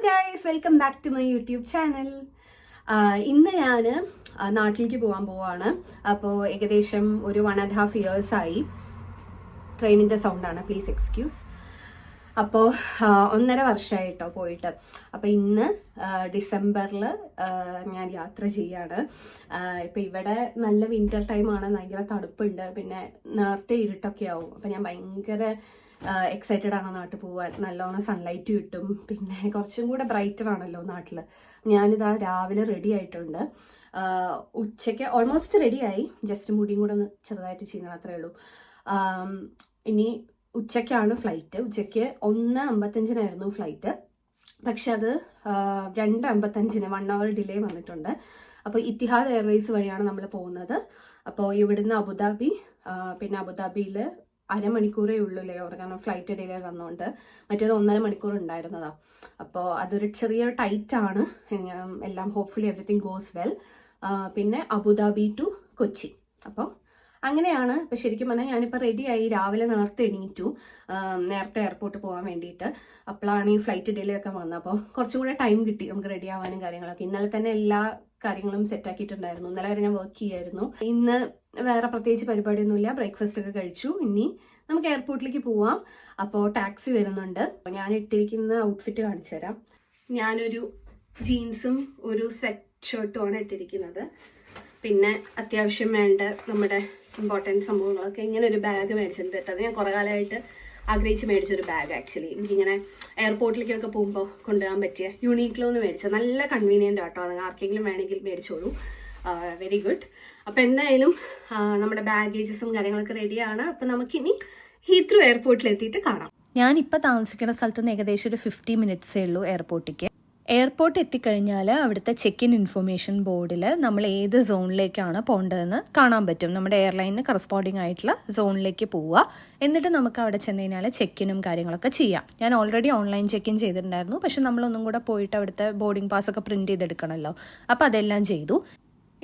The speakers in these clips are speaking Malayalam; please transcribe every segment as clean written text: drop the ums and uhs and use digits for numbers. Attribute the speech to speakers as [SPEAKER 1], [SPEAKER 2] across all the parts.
[SPEAKER 1] Guys, welcome back to my YouTube channel. ഇന്ന് ഞാൻ നാട്ടിലേക്ക് പോകാൻ പോവാണ്. അപ്പോൾ ഏകദേശം ഒരു 1.5 years ആയി. ട്രെയിനിൻ്റെ സൗണ്ടാണ്, പ്ലീസ് എക്സ്ക്യൂസ്. അപ്പോൾ 1.5 വർഷമായിട്ടോ പോയിട്ട്. അപ്പോൾ ഇന്ന് ഡിസംബറിൽ ഞാൻ യാത്ര ചെയ്യാണ്. ഇപ്പോൾ ഇവിടെ നല്ല വിൻ്റർ ടൈമാണ്, ഭയങ്കര തണുപ്പുണ്ട്, പിന്നെ നേരത്തെ ഇരുട്ടൊക്കെ ആവും. അപ്പോൾ ഞാൻ ഭയങ്കര എക്സൈറ്റഡ് ആണ് നാട്ടിൽ പോകാൻ. നല്ലോണം സൺലൈറ്റ് കിട്ടും, പിന്നെ കുറച്ചും കൂടെ ബ്രൈറ്റർ ആണല്ലോ നാട്ടിൽ. ഞാനിതാ രാവിലെ റെഡി ആയിട്ടുണ്ട്. ഉച്ചയ്ക്ക് ഓൾമോസ്റ്റ് റെഡിയായി, ജസ്റ്റ് മുടിയും കൂടെ ഒന്ന് ചെറുതായിട്ട് ചെയ്യുന്നത് അത്രേ ഉള്ളൂ. ഇനി ഉച്ചയ്ക്കാണ് ഫ്ലൈറ്റ്. ഉച്ചയ്ക്ക് 1:55 ഫ്ലൈറ്റ്, പക്ഷെ അത് 2:55 1 hour ഡിലേ വന്നിട്ടുണ്ട്. അപ്പോൾ ഇത്തിഹാദ് എയർവേസ് വഴിയാണ് നമ്മൾ പോകുന്നത്. അപ്പോൾ ഇവിടുന്ന് അബുദാബി, പിന്നെ അബുദാബിയിൽ അരമണിക്കൂറേ ഉള്ളൂ ലേ ഓവർ, കാരണം ഫ്ലൈറ്റ് ഡിലേ വന്നുകൊണ്ട്. മറ്റേത് 1.5 മണിക്കൂർ ഉണ്ടായിരുന്നതാണ്. അപ്പോൾ അതൊരു ചെറിയൊരു ടൈറ്റാണ്. എല്ലാം ഹോപ്പ്ഫുള്ളി എവറിത്തിങ് ഗോസ് വെൽ. പിന്നെ അബുദാബി ടു കൊച്ചി. അപ്പോൾ അങ്ങനെയാണ്. അപ്പോൾ ശരിക്കും പറഞ്ഞാൽ ഞാനിപ്പോൾ റെഡിയായി, രാവിലെ നേരത്തെ എണീറ്റു, നേരത്തെ എയർപോർട്ട് പോകാൻ വേണ്ടിയിട്ട്. അപ്പോഴാണ് ഈ ഫ്ലൈറ്റ് ഡിലേ ഒക്കെ വന്നത്. അപ്പോൾ കുറച്ചും കൂടെ ടൈം കിട്ടി നമുക്ക് റെഡി ആവാനും കാര്യങ്ങളൊക്കെ. ഇന്നലെ തന്നെ എല്ലാ കാര്യങ്ങളും സെറ്റാക്കിയിട്ടുണ്ടായിരുന്നു. ഇന്നലെ വരെ ഞാൻ വർക്ക് ചെയ്യായിരുന്നു. ഇന്ന് വേറെ പ്രത്യേകിച്ച് പരിപാടിയൊന്നുമില്ല, ബ്രേക്ക്ഫാസ്റ്റ് ഒക്കെ കഴിച്ചു. ഇനി നമുക്ക് എയർപോർട്ടിലേക്ക് പോവാം. അപ്പോൾ ടാക്സി വരുന്നുണ്ട്. ഞാൻ ഇട്ടിരിക്കുന്ന ഔട്ട്ഫിറ്റ് കാണിച്ചു തരാം. ഞാനൊരു ജീൻസും ഒരു സ്വെറ്റ് ഷർട്ടുമാണ് ഇട്ടിരിക്കുന്നത്. പിന്നെ അത്യാവശ്യം വേണ്ട നമ്മുടെ ഇമ്പോർട്ടൻറ്റ് സംഭവങ്ങളൊക്കെ. ഇങ്ങനെ ഒരു ബാഗ് മേടിച്ചിട്ടുണ്ട് കേട്ടോ. അത് ഞാൻ കുറേ കാലമായിട്ട് ആഗ്രഹിച്ച് മേടിച്ചൊരു ബാഗ്. ആക്ച്വലി എനിക്കിങ്ങനെ എയർപോർട്ടിലേക്കൊക്കെ പോകുമ്പോൾ കൊണ്ടുപോകാൻ പറ്റിയ യൂണീക്ലോ എന്ന് മേടിച്ചത്. നല്ല കൺവീനിയൻ്റ് ആട്ടോ. അത് ആർക്കെങ്കിലും വേണമെങ്കിൽ മേടിച്ചോളൂ. Very good. അപ്പോൾ എന്തായാലും നമ്മുടെ ബാഗേജസും കാര്യങ്ങളൊക്കെ റെഡിയാണ്. അപ്പോൾ നമുക്കിനി ഹീത്രൂ എയർപോർട്ടിൽ എത്തിയിട്ട് കാണാം.
[SPEAKER 2] ഞാനിപ്പോൾ താമസിക്കുന്ന സ്ഥലത്ത് നിന്ന് ഏകദേശം ഒരു 50 minutes ഉള്ളൂ എയർപോർട്ടിലേക്ക്. എയർപോർട്ട് എത്തിക്കഴിഞ്ഞാൽ അവിടുത്തെ ചെക്ക് ഇൻ ഇൻഫർമേഷൻ ബോർഡിൽ നമ്മൾ ഏത് സോണിലേക്കാണ് പോകേണ്ടതെന്ന് കാണാൻ പറ്റും. നമ്മുടെ എയർലൈനിന് കറസ്പോണ്ടിങ് ആയിട്ടുള്ള സോണിലേക്ക് പോവുക. എന്നിട്ട് നമുക്ക് അവിടെ ചെന്ന് കഴിഞ്ഞാൽ ചെക്കിനും കാര്യങ്ങളൊക്കെ ചെയ്യാം. ഞാൻ ഓൾറെഡി ഓൺലൈൻ ചെക്ക് ഇൻ ചെയ്തിട്ടുണ്ടായിരുന്നു, പക്ഷെ നമ്മളൊന്നും കൂടെ പോയിട്ട് അവിടുത്തെ ബോർഡിംഗ് പാസ്സൊക്കെ പ്രിൻറ്റ് ചെയ്തെടുക്കണമല്ലോ. അപ്പോൾ അതെല്ലാം ചെയ്തു.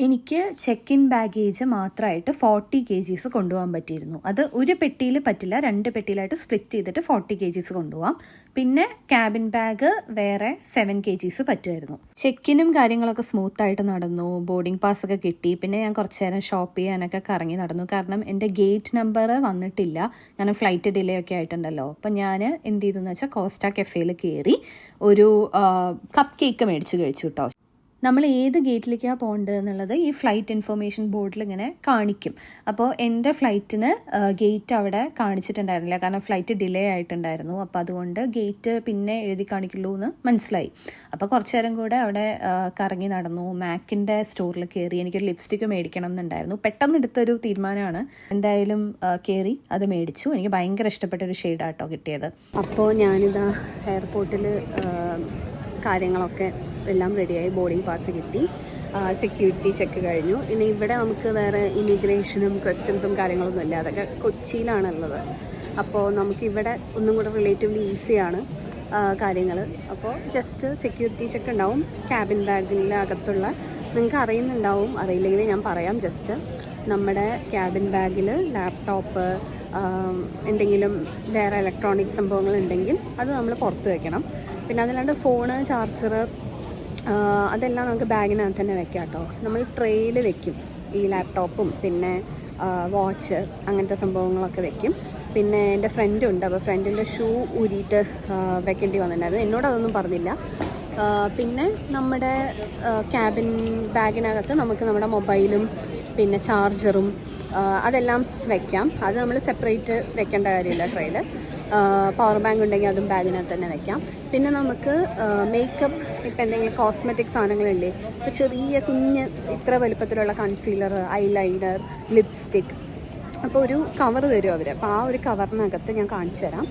[SPEAKER 2] എനിക്ക് ചെക്ക് ഇൻ ബാഗേജ് മാത്രമായിട്ട് 40 kgs കൊണ്ടുപോകാൻ പറ്റിയിരുന്നു. അത് ഒരു പെട്ടിയിൽ പറ്റില്ല, 2 പെട്ടിയിലായിട്ട് സ്പ്ലിറ്റ് ചെയ്തിട്ട് 40 kgs കൊണ്ടുപോകാം. പിന്നെ ക്യാബിൻ ബാഗ് വേറെ 7 kgs പറ്റുമായിരുന്നു. ചെക്കിനും കാര്യങ്ങളൊക്കെ സ്മൂത്തായിട്ട് നടന്നു. ബോർഡിംഗ് പാസ് ഒക്കെ കിട്ടി. പിന്നെ ഞാൻ കുറച്ച് നേരം ഷോപ്പ് ചെയ്യാനൊക്കെ കറങ്ങി നടന്നു, കാരണം എൻ്റെ ഗേറ്റ് നമ്പർ വന്നിട്ടില്ല. ഞാൻ ഫ്ലൈറ്റ് ഡിലേ ഒക്കെ ആയിട്ടുണ്ടല്ലോ. അപ്പം ഞാൻ എന്ത് ചെയ്തു എന്ന് വെച്ചാൽ കോസ്റ്റ കഫേയിൽ കയറി ഒരു കപ്പ് കേക്ക് മേടിച്ച് കഴിച്ചു കേട്ടോ. നമ്മൾ ഏത് ഗേറ്റിലേക്കാണ് പോകേണ്ടത് എന്നുള്ളത് ഈ ഫ്ലൈറ്റ് ഇൻഫർമേഷൻ ബോർഡിൽ ഇങ്ങനെ കാണിക്കും. അപ്പോൾ എൻ്റെ ഫ്ലൈറ്റിന് ഗേറ്റ് അവിടെ കാണിച്ചിട്ടുണ്ടായിരുന്നില്ല, കാരണം ഫ്ലൈറ്റ് ഡിലേ ആയിട്ടുണ്ടായിരുന്നു. അപ്പോൾ അതുകൊണ്ട് ഗേറ്റ് പിന്നെ എഴുതി കാണിക്കുള്ളൂ എന്ന് മനസ്സിലായി. അപ്പോൾ കുറച്ച് നേരം കൂടെ അവിടെ കറങ്ങി നടന്നു. മാക്കിൻ്റെ സ്റ്റോറിൽ കയറി. എനിക്കൊരു ലിപ്സ്റ്റിക്ക് മേടിക്കണം എന്നുണ്ടായിരുന്നു. പെട്ടെന്ന് എടുത്തൊരു തീരുമാനമാണ്. എന്തായാലും കയറി അത് മേടിച്ചു. എനിക്ക് ഭയങ്കര ഇഷ്ടപ്പെട്ട ഒരു ഷെയ്ഡാട്ടോ കിട്ടിയത്.
[SPEAKER 1] അപ്പോൾ ഞാനിതാ എയർപോർട്ടിൽ കാര്യങ്ങളൊക്കെ എല്ലാം റെഡിയായി. ബോർഡിംഗ് പാസ് കിട്ടി, സെക്യൂരിറ്റി ചെക്ക് കഴിഞ്ഞു. ഇനി ഇവിടെ നമുക്ക് വേറെ ഇമിഗ്രേഷനും ക്വസ്റ്റ്യൻസും കാര്യങ്ങളൊന്നും ഇല്ല, അതൊക്കെ കൊച്ചിയിലാണുള്ളത്. അപ്പോൾ നമുക്കിവിടെ ഒന്നും കൂടെ റിലേറ്റീവ്ലി ഈസിയാണ് കാര്യങ്ങൾ. അപ്പോൾ ജസ്റ്റ് സെക്യൂരിറ്റി ചെക്ക് ഉണ്ടാവും. ക്യാബിൻ ബാഗിൻ്റെ അകത്തുള്ള നിങ്ങൾക്ക് അറിയുന്നുണ്ടാവും, അറിയില്ലെങ്കിൽ ഞാൻ പറയാം. ജസ്റ്റ് നമ്മുടെ ക്യാബിൻ ബാഗിൽ ലാപ്ടോപ്പ്, എന്തെങ്കിലും വേറെ ഇലക്ട്രോണിക് സംഭവങ്ങൾ ഉണ്ടെങ്കിൽ അത് നമ്മൾ പുറത്ത് വെക്കണം. പിന്നെ അതല്ലാണ്ട് ഫോണ്, ചാർജർ, അതെല്ലാം നമുക്ക് ബാഗിനകത്ത് തന്നെ വെക്കാം കേട്ടോ. നമ്മൾ ട്രെയിൽ വെക്കും ഈ ലാപ്ടോപ്പും പിന്നെ വാച്ച്, അങ്ങനത്തെ സംഭവങ്ങളൊക്കെ വെക്കും. പിന്നെ എൻ്റെ ഫ്രണ്ടുണ്ട്, അപ്പോൾ ഫ്രണ്ടിൻ്റെ ഷൂ ഊരിയിട്ട് വെക്കേണ്ടി വന്നിട്ടുണ്ടായിരുന്നു. എന്നോട് അതൊന്നും പറഞ്ഞില്ല. പിന്നെ നമ്മുടെ ക്യാബിൻ ബാഗിനകത്ത് നമുക്ക് നമ്മുടെ മൊബൈലും പിന്നെ ചാർജറും അതെല്ലാം വെക്കാം. അത് നമ്മൾ സെപ്പറേറ്റ് വെക്കേണ്ട കാര്യമില്ല ട്രെയിൽ. പവർ ബാങ്ക് ഉണ്ടെങ്കിൽ അതും ബാഗിനകത്ത് തന്നെ വെക്കാം. പിന്നെ നമുക്ക് മേക്കപ്പ്, ഇപ്പം എന്തെങ്കിലും കോസ്മെറ്റിക് സാധനങ്ങളില്ലേ, ഇപ്പോൾ ചെറിയ കുഞ്ഞ് ഇത്ര വലുപ്പത്തിലുള്ള കൺസീലർ, ഐലൈനർ, ലിപ്സ്റ്റിക്, അപ്പോൾ ഒരു കവർ തരും അവർ. അപ്പോൾ ആ ഒരു കവറിനകത്ത് ഞാൻ കാണിച്ചു തരാം.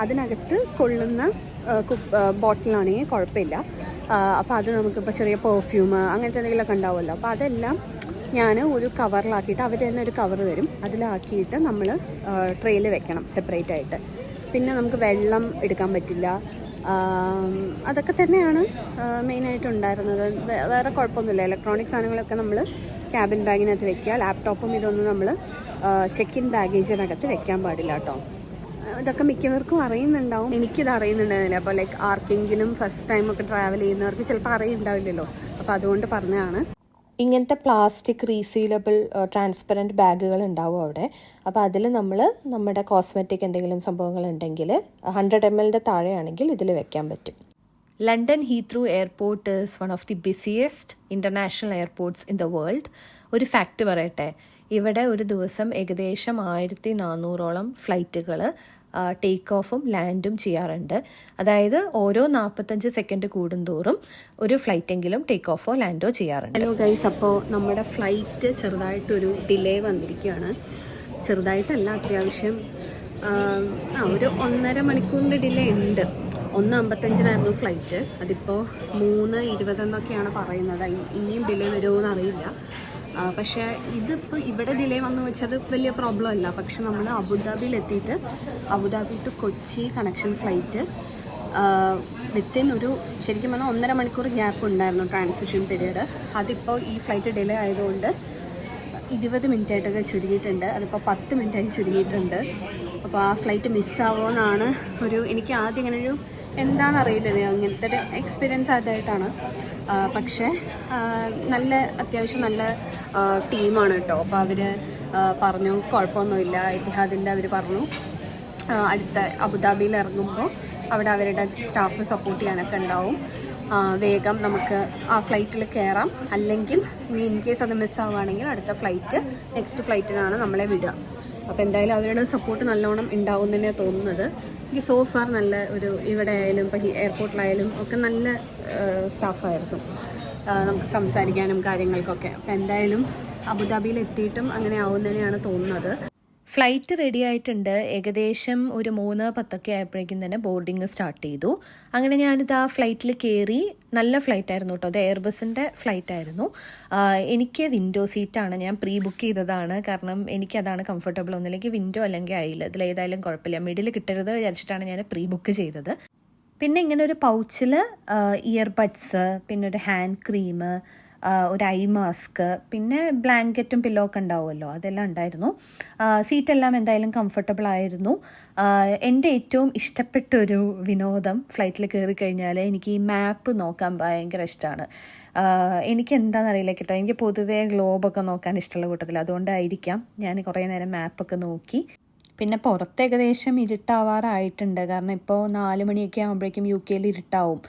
[SPEAKER 1] അതിനകത്ത് കൊള്ളുന്ന ബോട്ടിലാണെങ്കിൽ കുഴപ്പമില്ല. അപ്പോൾ അത് നമുക്കിപ്പോൾ ചെറിയ പെർഫ്യൂം അങ്ങനത്തെ എന്തെങ്കിലുമൊക്കെ ഉണ്ടാവുമല്ലോ. അപ്പോൾ അതെല്ലാം ഞാൻ ഒരു കവറിലാക്കിയിട്ട് അവർ തന്നെ ഒരു കവർ തരും. അതിലാക്കിയിട്ട് നമ്മൾ ട്രെയിൽ വെക്കണം സെപ്പറേറ്റ് ആയിട്ട്. പിന്നെ നമുക്ക് വെള്ളം എടുക്കാൻ പറ്റില്ല. അതൊക്കെ തന്നെയാണ് മെയിനായിട്ട് ഉണ്ടായിരുന്നത്. വേറെ കുഴപ്പമൊന്നുമില്ല. ഇലക്ട്രോണിക് സാധനങ്ങളൊക്കെ നമ്മൾ ക്യാബിൻ ബാഗിനകത്ത് വെക്കുക. ലാപ്ടോപ്പും ഇതൊന്നും നമ്മൾ ചെക്ക് ഇൻ ബാഗേജിനകത്ത് വെക്കാൻ പാടില്ല കേട്ടോ. ഇതൊക്കെ മിക്കവർക്കും അറിയുന്നുണ്ടാവും, എനിക്കിത് അറിയുന്നുണ്ടായിരുന്നില്ല. അപ്പോൾ ലൈക്ക് ആർക്കെങ്കിലും ഫസ്റ്റ് ടൈമൊക്കെ ട്രാവൽ ചെയ്യുന്നവർക്ക് ചിലപ്പോൾ അറിയുന്നുണ്ടാവില്ലല്ലോ, അപ്പോൾ അതുകൊണ്ട് പറഞ്ഞതാണ്.
[SPEAKER 2] ഇങ്ങനത്തെ പ്ലാസ്റ്റിക് റീസീലബിൾ ട്രാൻസ്പെറൻറ്റ് ബാഗുകൾ ഉണ്ടാവും അവിടെ. അപ്പോൾ അതിൽ നമ്മൾ നമ്മുടെ കോസ്മെറ്റിക് എന്തെങ്കിലും സംഭവങ്ങൾ ഉണ്ടെങ്കിൽ 100 ml താഴെയാണെങ്കിൽ ഇതിൽ വെക്കാൻ പറ്റും. London Heathrow airport is one of the busiest international airports in the world. ഒരു ഫാക്റ്റ് പറയട്ടെ, ഇവിടെ ഒരു ദിവസം ഏകദേശം 1400ഓളം ഫ്ലൈറ്റുകൾ ടേക്ക് ഓഫും ലാൻഡും ചെയ്യാറുണ്ട്. അതായത് ഓരോ 45 സെക്കൻഡ് കൂടുന്തോറും ഒരു ഫ്ലൈറ്റെങ്കിലും ടേക്ക് ഓഫോ ലാൻഡോ ചെയ്യാറുണ്ട്.
[SPEAKER 1] ഹലോ ഗൈസ്, അപ്പോൾ നമ്മുടെ ഫ്ലൈറ്റ് ചെറുതായിട്ടൊരു ഡിലേ വന്നിരിക്കുകയാണ്. ചെറുതായിട്ടല്ല, അത്യാവശ്യം ഒരു 1.5 മണിക്കൂറിൻ്റെ ഡിലേ ഉണ്ട്. 1:55 ഫ്ലൈറ്റ്, അതിപ്പോൾ 3:20 എന്നൊക്കെയാണ് പറയുന്നത്. ഇനിയും ഡിലേ വരുമോ എന്നറിയില്ല. പക്ഷേ ഇതിപ്പോൾ ഇവിടെ ഡിലേ വന്നു വെച്ചത് വലിയ പ്രോബ്ലം അല്ല. പക്ഷെ നമ്മൾ അബുദാബിയിൽ എത്തിയിട്ട് Abu Dhabi to Kochi connection flight within ഒരു ശരിക്കും പറഞ്ഞാൽ 1.5 മണിക്കൂർ ഗ്യാപ്പ് ഉണ്ടായിരുന്നു ട്രാൻസിഷൻ പീരീഡ്. അതിപ്പോൾ ഈ ഫ്ലൈറ്റ് ഡിലേ ആയതുകൊണ്ട് 20 മിനിറ്റായിട്ടൊക്കെ ചുരുങ്ങിയിട്ടുണ്ട്. അതിപ്പോൾ 10 മിനിറ്റായി ചുരുങ്ങിയിട്ടുണ്ട്. അപ്പോൾ ആ ഫ്ലൈറ്റ് മിസ്സാവുമോ എന്നാണ് എനിക്ക് ആദ്യം ഇങ്ങനെ എന്താണെന്നറിയില്ല, അങ്ങനത്തെ ഒരു എക്സ്പീരിയൻസ് ആദ്യമായിട്ടാണ്. പക്ഷേ അത്യാവശ്യം നല്ല ടീമാണ് കേട്ടോ. അപ്പോൾ അവർ പറഞ്ഞു കുഴപ്പമൊന്നുമില്ല. എത്തിഹാദിൻ്റെ അവർ പറഞ്ഞു അടുത്ത അബുദാബിയിൽ ഇറങ്ങുമ്പോൾ അവിടെ അവരുടെ സ്റ്റാഫ് സപ്പോർട്ട് ചെയ്യാനൊക്കെ ഉണ്ടാവും, വേഗം നമുക്ക് ആ ഫ്ലൈറ്റിൽ കയറാം. അല്ലെങ്കിൽ ഇനി ഇൻ കേസ് അത് മിസ്സാവുകയാണെങ്കിൽ അടുത്ത നെക്സ്റ്റ് ഫ്ലൈറ്റിനാണ് നമ്മളെ വിടുക. അപ്പോൾ എന്തായാലും അവരുടെ സപ്പോർട്ട് നല്ലോണം ഉണ്ടാവും തന്നെയാണ് തോന്നുന്നത്. എനിക്ക് സോ ഫാർ നല്ല ഇവിടെ ആയാലും ഇപ്പോൾ എയർപോർട്ടിലായാലും ഒക്കെ നല്ല സ്റ്റാഫായിരുന്നു, നമുക്ക് സംസാരിക്കാനും കാര്യങ്ങൾക്കൊക്കെ. അപ്പോൾ എന്തായാലും അബുദാബിയിൽ എത്തിയിട്ടും അങ്ങനെ ആവും തന്നെയാണ് തോന്നുന്നത്.
[SPEAKER 2] ഫ്ലൈറ്റ് റെഡി ആയിട്ടുണ്ട്. ഏകദേശം ഒരു 3:10 ആയപ്പോഴേക്കും തന്നെ ബോർഡിങ് സ്റ്റാർട്ട് ചെയ്തു. അങ്ങനെ ഞാനിത് ആ ഫ്ലൈറ്റിൽ കയറി. നല്ല ഫ്ലൈറ്റ് ആയിരുന്നു കേട്ടോ, അത് എയർബസിൻ്റെ ഫ്ലൈറ്റ് ആയിരുന്നു. എനിക്ക് വിൻഡോ സീറ്റാണ്, ഞാൻ പ്രീ ബുക്ക് ചെയ്തതാണ്. കാരണം എനിക്കതാണ് കംഫർട്ടബിൾ. ഒന്നില്ലെങ്കിൽ വിൻഡോ അല്ലെങ്കിൽ അയിൽ, ഇതിലേതായാലും കുഴപ്പമില്ല. മിഡിൽ കിട്ടരുത് വിചാരിച്ചിട്ടാണ് ഞാൻ പ്രീ ബുക്ക് ചെയ്തത്. പിന്നെ ഇങ്ങനെ ഒരു പൗച്ചിൽ ഇയർബഡ്സ്, പിന്നെ ഒരു ഹാൻഡ് ക്രീം, ഒരു ഐ മാസ്ക്, പിന്നെ ബ്ലാങ്കറ്റും പില്ലോ ഒക്കെ ഉണ്ടാവുമല്ലോ, അതെല്ലാം ഉണ്ടായിരുന്നു. സീറ്റെല്ലാം എന്തായാലും കംഫർട്ടബിൾ ആയിരുന്നു. എൻ്റെ ഏറ്റവും ഇഷ്ടപ്പെട്ടൊരു വിനോദം ഫ്ലൈറ്റിൽ കയറി കഴിഞ്ഞാൽ എനിക്ക് ഈ മാപ്പ് നോക്കാൻ ഭയങ്കര ഇഷ്ടമാണ്. എനിക്ക് എന്താണെന്നറിയില്ല കേട്ടോ, എനിക്ക് പൊതുവേ ഗ്ലോബൊക്കെ നോക്കാൻ ഇഷ്ടമുള്ള കൂട്ടത്തിൽ, അതുകൊണ്ടായിരിക്കാം ഞാൻ കുറേ നേരം മാപ്പൊക്കെ നോക്കി. പിന്നെ പുറത്ത് ഏകദേശം ഇരുട്ടാവാറായിട്ടുണ്ട്. കാരണം ഇപ്പോൾ 4 മണിയൊക്കെ ആകുമ്പോഴേക്കും UK ഇരുട്ടാവും.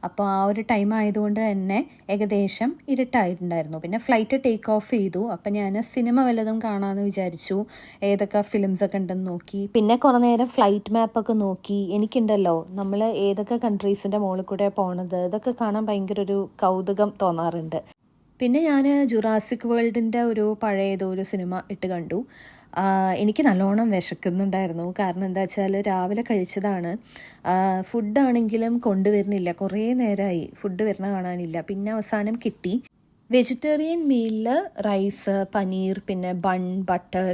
[SPEAKER 2] അപ്പോൾ ആ ഒരു ടൈം ആയതുകൊണ്ട് തന്നെ ഏകദേശം ഇരുട്ടായിട്ടുണ്ടായിരുന്നു. പിന്നെ ഫ്ലൈറ്റ് ടേക്ക് ഓഫ് ചെയ്തു. അപ്പം ഞാൻ സിനിമ വല്ലതും കാണാമെന്ന് വിചാരിച്ചു. ഏതൊക്കെ ഫിലിംസൊക്കെ ഉണ്ടെന്ന് നോക്കി. പിന്നെ കുറേ നേരം ഫ്ലൈറ്റ് മാപ്പൊക്കെ നോക്കി. എനിക്കുണ്ടല്ലോ, നമ്മൾ ഏതൊക്കെ കൺട്രീസിൻ്റെ മുകളിൽ കൂടെ പോണത്, ഇതൊക്കെ കാണാൻ ഭയങ്കര ഒരു കൗതുകം തോന്നാറുണ്ട്. പിന്നെ ഞാൻ ജുറാസിക് വേൾഡിൻ്റെ പഴയ ഒരു സിനിമ കണ്ടു. എനിക്ക് നല്ലോണം വിശക്കുന്നുണ്ടായിരുന്നു. കാരണം എന്താ വെച്ചാൽ രാവിലെ കഴിച്ചതാണ്. ഫുഡാണെങ്കിലും കൊണ്ടുവരുന്നില്ല, കുറേ നേരമായി ഫുഡ് വരുന്ന കാണാനില്ല. പിന്നെ അവസാനം കിട്ടി. വെജിറ്റേറിയൻ മീലിൽ റൈസ്, പനീർ, പിന്നെ ബൺ, ബട്ടർ,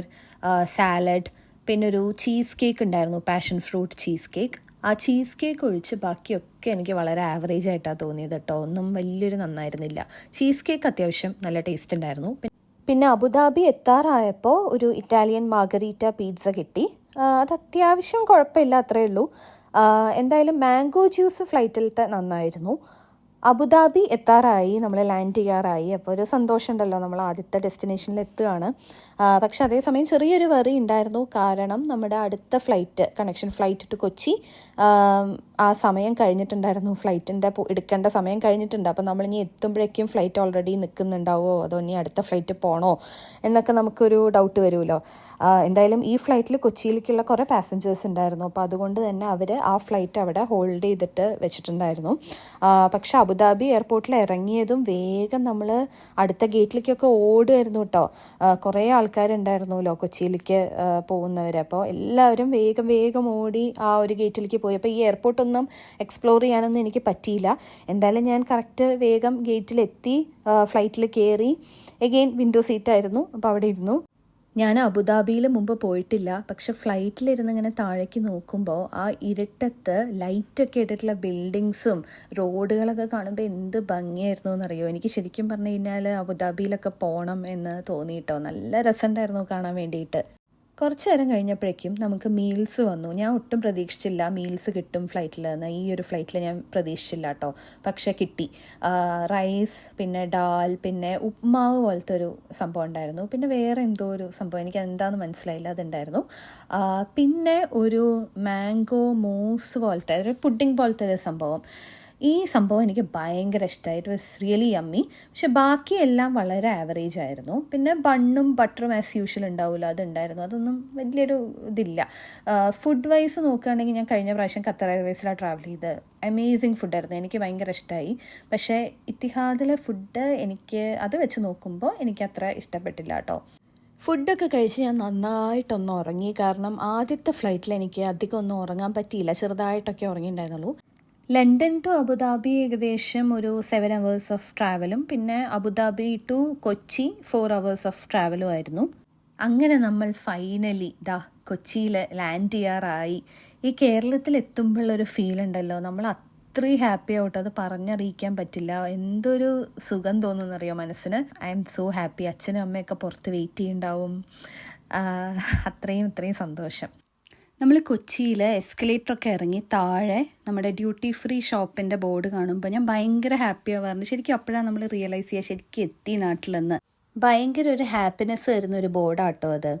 [SPEAKER 2] സാലഡ്, പിന്നെ ഒരു ചീസ് കേക്ക് ഉണ്ടായിരുന്നു, പാഷൻ ഫ്രൂട്ട് ചീസ് കേക്ക്. ആ ചീസ് കേക്ക് ഒഴിച്ച് ബാക്കിയൊക്കെ എനിക്ക് വളരെ ആവറേജ് ആയിട്ടാണ് തോന്നിയത് കേട്ടോ. ഒന്നും വലിയൊരു നന്നായിരുന്നില്ല. ചീസ് കേക്ക് അത്യാവശ്യം നല്ല ടേസ്റ്റ് ഉണ്ടായിരുന്നു. പിന്നെ അബുദാബി എത്താറായപ്പോൾ ഒരു ഇറ്റാലിയൻ മാർഗരീറ്റ പിസ്സ കിട്ടി. അത് അത്യാവശ്യം കുഴപ്പമില്ല, അത്രയേ ഉള്ളൂ. എന്തായാലും മാംഗോ ജ്യൂസ് ഫ്ലൈറ്റിലത്തെ നന്നായിരുന്നു. അബുദാബി എത്താറായി, നമ്മൾ ലാൻഡ് ചെയ്യാറായി. അപ്പോൾ ഒരു സന്തോഷമുണ്ടല്ലോ, നമ്മൾ ആദ്യത്തെ ഡെസ്റ്റിനേഷനിൽ എത്തുകയാണ്. പക്ഷെ അതേസമയം ചെറിയൊരു വറി ഉണ്ടായിരുന്നു. കാരണം നമ്മുടെ അടുത്ത flight, connection flight to Kochi, ആ സമയം കഴിഞ്ഞിട്ടുണ്ടായിരുന്നു. ഫ്ലൈറ്റിൻ്റെ എടുക്കേണ്ട സമയം കഴിഞ്ഞിട്ടുണ്ട്. അപ്പോൾ നമ്മളിനി എത്തുമ്പോഴേക്കും ഫ്ലൈറ്റ് ഓൾറെഡി നിൽക്കുന്നുണ്ടാവുമോ, അതോ ഇനി അടുത്ത ഫ്ലൈറ്റ് പോകണോ എന്നൊക്കെ നമുക്കൊരു ഡൗട്ട് വരുമല്ലോ. എന്തായാലും ഈ ഫ്ലൈറ്റിൽ കൊച്ചിയിലേക്കുള്ള കുറേ പാസഞ്ചേഴ്സ് ഉണ്ടായിരുന്നു. അപ്പോൾ അതുകൊണ്ട് തന്നെ അവർ ആ ഫ്ലൈറ്റ് അവിടെ ഹോൾഡ് ചെയ്തിട്ട് വെച്ചിട്ടുണ്ടായിരുന്നു. പക്ഷെ അബുദാബി എയർപോർട്ടിൽ ഇറങ്ങിയതും വേഗം നമ്മൾ അടുത്ത ഗേറ്റിലേക്കൊക്കെ ഓടുമായിരുന്നു കേട്ടോ. കുറേ ആൾക്കാരുണ്ടായിരുന്നല്ലോ കൊച്ചിയിലേക്ക് പോകുന്നവർ. അപ്പോൾ എല്ലാവരും വേഗം വേഗം ഓടി ആ ഒരു ഗേറ്റിലേക്ക് പോയി. അപ്പോൾ ഈ എയർപോർട്ടൊന്നും എക്സ്പ്ലോർ ചെയ്യാനൊന്നും എനിക്ക് പറ്റിയില്ല. എന്തായാലും ഞാൻ കറക്റ്റ് വേഗം ഗേറ്റിലെത്തി, ഫ്ലൈറ്റിൽ കയറി. എഗെയിൻ വിൻഡോ സീറ്റായിരുന്നു, അപ്പോൾ അവിടെ ഇരുന്നു. ഞാൻ അബുദാബിയിൽ മുമ്പ് പോയിട്ടില്ല. പക്ഷെ ഫ്ലൈറ്റിലിരുന്ന് ഇങ്ങനെ താഴേക്ക് നോക്കുമ്പോൾ ആ ഇരുട്ടത്ത് ലൈറ്റൊക്കെ ഇട്ടിട്ടുള്ള ബിൽഡിങ്സും റോഡുകളൊക്കെ കാണുമ്പോൾ എന്ത് ഭംഗിയായിരുന്നു എന്നറിയോ. എനിക്ക് ശരിക്കും പറഞ്ഞു കഴിഞ്ഞാൽ അബുദാബിയിലൊക്കെ പോകണം എന്ന് തോന്നിയിട്ടോ. നല്ല രസമുണ്ടായിരുന്നു കാണാൻ വേണ്ടിയിട്ട്. കുറച്ച് നേരം കഴിഞ്ഞപ്പോഴേക്കും നമുക്ക് മീൽസ് വന്നു. ഞാൻ ഒട്ടും പ്രതീക്ഷിച്ചില്ല മീൽസ് കിട്ടും ഫ്ലൈറ്റിൽ നിന്ന്. ഈ ഒരു ഫ്ലൈറ്റിൽ ഞാൻ പ്രതീക്ഷിച്ചില്ല കേട്ടോ, പക്ഷേ കിട്ടി. റൈസ്, പിന്നെ ഡാൽ, പിന്നെ ഉപ്മാവ് പോലത്തെ ഒരു സംഭവം ഉണ്ടായിരുന്നു, പിന്നെ വേറെ എന്തോ ഒരു സംഭവം എനിക്ക് എന്താണെന്ന് മനസ്സിലായില്ല, അതുണ്ടായിരുന്നു. പിന്നെ ഒരു മാംഗോ മൂസ് പോലത്തെ ഒരു പുഡിംഗ് പോലത്തെ ഒരു സംഭവം. ഈ സംഭവം എനിക്ക് ഭയങ്കര ഇഷ്ടമായി. It was really yummy. പക്ഷെ ബാക്കിയെല്ലാം വളരെ ആവറേജ് ആയിരുന്നു. പിന്നെ ബണ്ണും ബട്ടറും ആസ് യൂഷ്വൽ ഉണ്ടാവില്ല, അതുണ്ടായിരുന്നു. അതൊന്നും വലിയൊരു ഇതില്ല. ഫുഡ് വൈസ് നോക്കുകയാണെങ്കിൽ ഞാൻ കഴിഞ്ഞ പ്രാവശ്യം ഖത്തർ എയർവേസിലാണ് ട്രാവൽ ചെയ്ത്. അമേസിങ് ഫുഡായിരുന്നു, എനിക്ക് ഭയങ്കര ഇഷ്ടമായി. പക്ഷേ ഇത്തിഹാദിലെ ഫുഡ് എനിക്ക് അത് വെച്ച് നോക്കുമ്പോൾ എനിക്ക് അത്ര ഇഷ്ടപ്പെട്ടില്ല കേട്ടോ. ഫുഡൊക്കെ കഴിച്ച് ഞാൻ നന്നായിട്ടൊന്ന് ഉറങ്ങി. കാരണം ആദ്യത്തെ ഫ്ലൈറ്റിൽ എനിക്ക് അധികം ഒന്നും ഉറങ്ങാൻ പറ്റിയില്ല, ചെറുതായിട്ടൊക്കെ ഉറങ്ങിയിട്ടുണ്ടായിരുന്നുള്ളൂ. ലണ്ടൻ ടു അബുദാബി ഏകദേശം ഒരു 7 hours ഓഫ് ട്രാവലും, പിന്നെ Abu Dhabi to Kochi 4 hours of ട്രാവലും ആയിരുന്നു. അങ്ങനെ നമ്മൾ ഫൈനലി കൊച്ചിയിൽ ലാൻഡ് ചെയ്യാറായി. ഈ കേരളത്തിൽ എത്തുമ്പോഴുള്ളൊരു ഫീൽ ഉണ്ടല്ലോ, നമ്മൾ അത്രയും ഹാപ്പി ആവട്ടെ, അത് പറഞ്ഞറിയിക്കാൻ പറ്റില്ല. എന്തൊരു സുഖം തോന്നുന്നറിയോ മനസ്സിന്. I M so happy. അച്ഛനും അമ്മയൊക്കെ പുറത്ത് വെയിറ്റ് ചെയ്യുന്നുണ്ടാവും. അത്രയും സന്തോഷം. നമ്മൾ കൊച്ചിയിൽ എസ്കലേറ്ററൊക്കെ ഇറങ്ങി താഴെ നമ്മുടെ ഡ്യൂട്ടി ഫ്രീ ഷോപ്പിൻ്റെ ബോർഡ് കാണുമ്പോൾ ഞാൻ ഭയങ്കര ഹാപ്പി ആവാറുണ്ട്. ശരിക്കും അപ്പോഴാണ് നമ്മൾ റിയലൈസ് ചെയ്യുക ശരിക്കും എത്തി നാട്ടിലെന്ന്. ഭയങ്കര ഒരു ഹാപ്പിനെസ് ആയിരുന്നു ഒരു ബോർഡാട്ടോ അത്.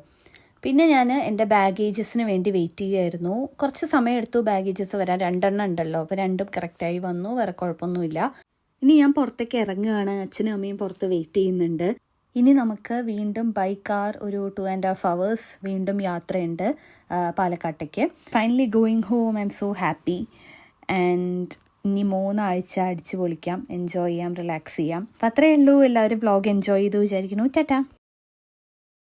[SPEAKER 2] പിന്നെ ഞാൻ എൻ്റെ ബാഗേജസിന് വേണ്ടി വെയിറ്റ് ചെയ്യുമായിരുന്നു. കുറച്ച് സമയം എടുത്തു ബാഗേജസ് വരാൻ. 2 എണ്ണം ഉണ്ടല്ലോ, അപ്പോൾ 2ഉം കറക്റ്റായി വന്നു, വേറെ കുഴപ്പമൊന്നുമില്ല. ഇനി ഞാൻ പുറത്തേക്ക് ഇറങ്ങുകയാണ്, അച്ഛനും അമ്മയും പുറത്ത് വെയിറ്റ് ചെയ്യുന്നുണ്ട്. ഇനി നമുക്ക് വീണ്ടും ബൈ കാർ ഒരു 2.5 hours വീണ്ടും യാത്രയുണ്ട് പാലക്കാട്ടേക്ക്. Finally going home. I'm so happy. And ഇനി 3 ആഴ്ച അടിച്ചു പൊളിക്കാം, എൻജോയ് ചെയ്യാം, റിലാക്സ് ചെയ്യാം. അപ്പം അത്രയേ ഉള്ളൂ. എല്ലാവരും വ്ളോഗ് എൻജോയ് ചെയ്തു വിചാരിക്കുന്നു. ടാറ്റാ.